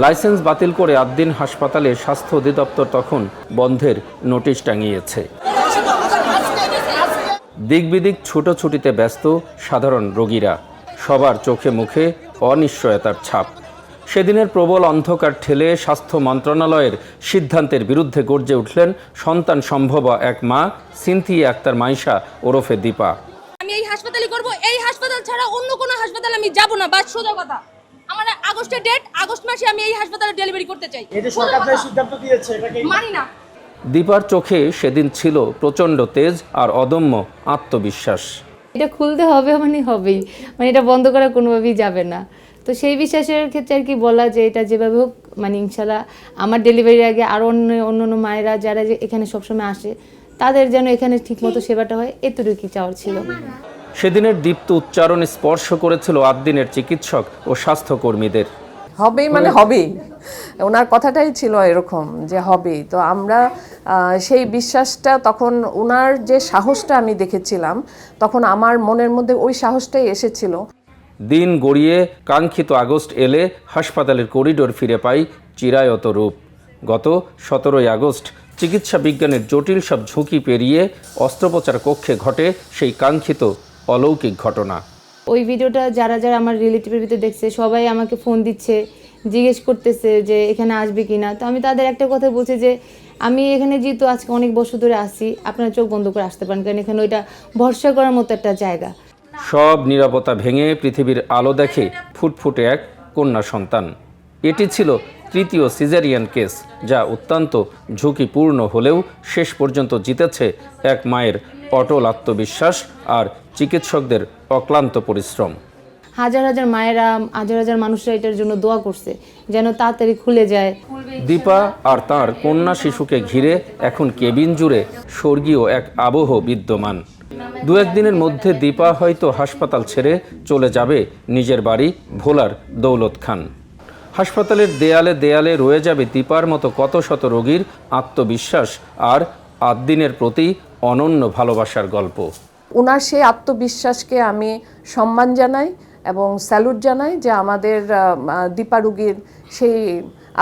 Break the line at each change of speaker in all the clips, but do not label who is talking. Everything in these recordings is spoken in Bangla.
লাইসেন্স বাতিল করে আদ্দিন হাসপাতালে স্বাস্থ্য অধিদপ্তর তখন বন্ধের নোটিশ টাঙিয়েছে। দিকবিদিক ছুটোছুটিতে ব্যস্ত সাধারণ রোগীরা, সবার চোখে মুখে অনিশ্চয়তার ছাপ। সেদিনের প্রবল অন্ধকার ঠেলে স্বাস্থ্য মন্ত্রণালয়ের সিদ্ধান্তের বিরুদ্ধে গর্জে উঠলেন সন্তান সম্ভবা এক মা সিনথিয়া আক্তার মাইশা ওরফে দীপা।
আমি এই হাসপাতালে করব, এই হাসপাতাল ছাড়া অন্য কোনো হাসপাতালে আমি যাব না। বাস সোজা কথা, আমার আগস্টের ডেট, আগস্ট মাসে আমি এই হাসপাতালে ডেলিভারি করতে চাই।
এটা সরকার যে সিদ্ধান্ত দিয়েছে এটাকে
মানি না।
দীপার চোখে সেদিন ছিল প্রচণ্ড তেজ আর অদম্য আত্মবিশ্বাস।
এটা খুলতে হবে মানে হবেই, মানে এটা বন্ধ করা কোনোভাবেই যাবে না। তো সেই বিশ্বাসের ক্ষেত্রে আর কি বলা যে এটা যেভাবে হোক, মানে ইনশাল্লাহ আমার ডেলিভারির আগে আরও অন্য মায়েরা যারা যে এখানে সবসময় আসে তাদের যেন এখানে ঠিকমতো সেবাটা হয়, এতটুকুই চাওয়ার ছিল।
সেদিনের দীপ্ত উচ্চারণ স্পর্শ করেছিল আদ্দিনের চিকিৎসক ও স্বাস্থ্যকর্মীদের।
হবেই মানে হবেই, ওনার কথাটাই ছিল এরকম যে হবেই। তো আমরা সেই বিশ্বাসটা, তখন ওনার যে সাহসটা আমি দেখেছিলাম, তখন আমার মনের মধ্যে ওই সাহসটাই এসেছিল।
দিন গড়িয়ে কাঙ্ক্ষিত আগস্ট এলে হাসপাতালের করিডোর ফিরে পাই চিরায়ত রূপ। গত 17 আগস্ট চিকিৎসা বিজ্ঞানের জটিল সব ঝুঁকি পেরিয়ে অস্ত্রোপচার কক্ষে ঘটে সেই কাঙ্ক্ষিত অলৌকিক ঘটনা।
ওই ভিডিওটা যারা যারা আমার রিলেটিভের ভিতরে দেখছে সবাই আমাকে ফোন দিচ্ছে, জিজ্ঞেস করতেছে যে এখানে আসবে কিনা। তো আমি তাদের একটা কথা বলছি যে আমি এখানে যেহেতু আজকে অনেক বছর ধরে আসি, আপনারা চোখ বন্ধ করে আসতে পারেন, কারণ এখানে ওইটা ভরসা করার মতো একটা জায়গা।
সব নীরবতা ভেঙে পৃথিবীর আলো দেখে ফুটফুটে এক কন্যা সন্তান। এটি ছিল তৃতীয় সিজারিয়ান কেস, যা অত্যন্ত ঝুঁকিপূর্ণ হলেও শেষ পর্যন্ত জিতেছে এক মায়ের অটল আত্মবিশ্বাস আর চিকিৎসকদের অক্লান্ত পরিশ্রম।
হাজার হাজার মায়েরা, হাজার হাজার মানুষরা এটার জন্য দোয়া করছে যেন তাড়াতাড়ি খুলে যায়।
দীপা আর তার কন্যা শিশুকে ঘিরে এখন কেবিন জুড়ে স্বর্গীয় এক আবহ বিদ্যমান। দু একদিনের মধ্যে দীপা হয়তো হাসপাতাল ছেড়ে চলে যাবে নিজের বাড়ি ভোলার দৌলত খান। হাসপাতালের দেয়ালে দেয়ালে রয়ে যাবে দীপার মতো কত শত রোগীর আত্মবিশ্বাস আর আদ্দিনের প্রতি অনন্য ভালোবাসার গল্প।
ওনার সেই আত্মবিশ্বাসকে আমি সম্মান জানাই এবং স্যালুট জানাই যে আমাদের দীপা রোগীর সেই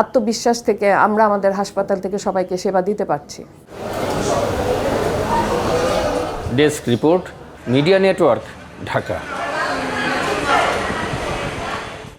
আত্মবিশ্বাস থেকে আমরা আমাদের হাসপাতাল থেকে সবাইকে সেবা দিতে পারছি।
Desk report, media network, Dhaka.